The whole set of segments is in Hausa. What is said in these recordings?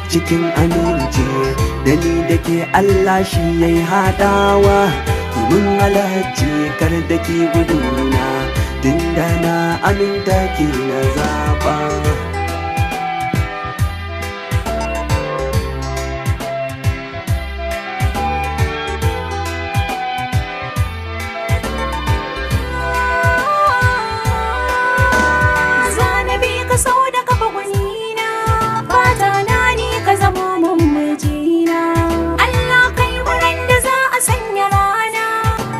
cikin aminci da ni da ke Allah shi yayi haɗawa mun halarci kar da ke guduna tunda na aminta ke na zaɓa.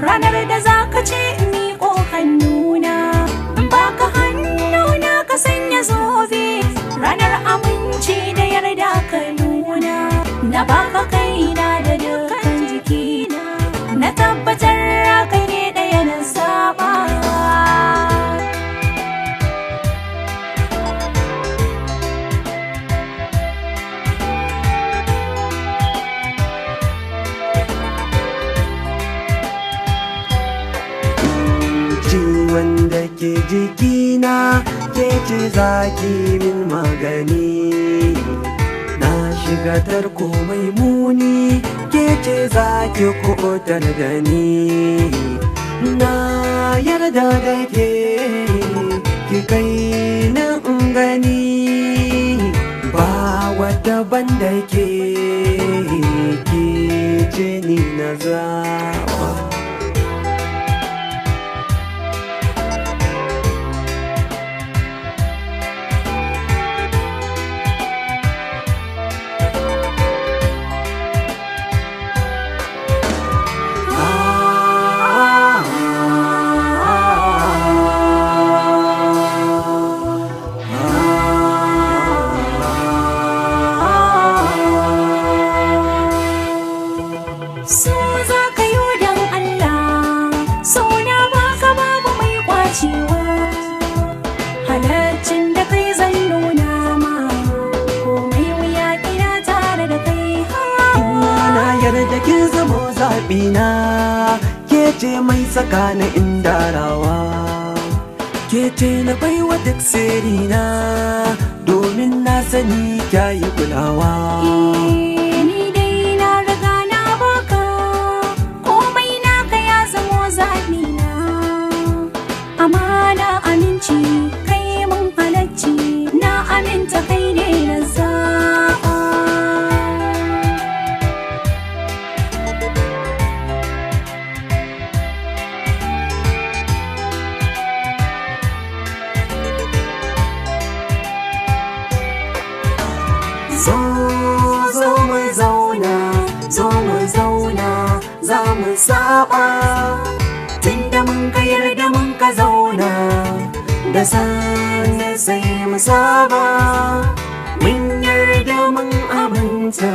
Ranar da za ka ce miƙo hannuna, baka hannuna ka sanya zobe, ranar aminci da yarda ka nuna, na baka kaina da dukkan jikina, na tabbatar kai ne ɗaya na saba. Ciwon da ke jikina ke ce zaki min magani, na shiga tarko mai muni ke ce zaki kuɓutar da ni, na yarda da ke ki kai na gani ba wata banda ke ce ni na zaɓa. So za ka yi don Allah, so na baka babu mai kwacewa, halaccin da kai zan nuna ma, komai wuya ina tare da kai. Na yarda kin zamo zaɓina, ke ce mai saka na indarawa, ke ce na baiwa duk sirrina, domin na sani kyayi kulawa. Amana aminci kai mun halacci, na aminta kai ne na zaɓa. Zo mu zauna, zo mu zauna, za mu saba. Tunda mun ka yarda mun ka zauna, da sani sai mu saba. Mun yarda mun aminta.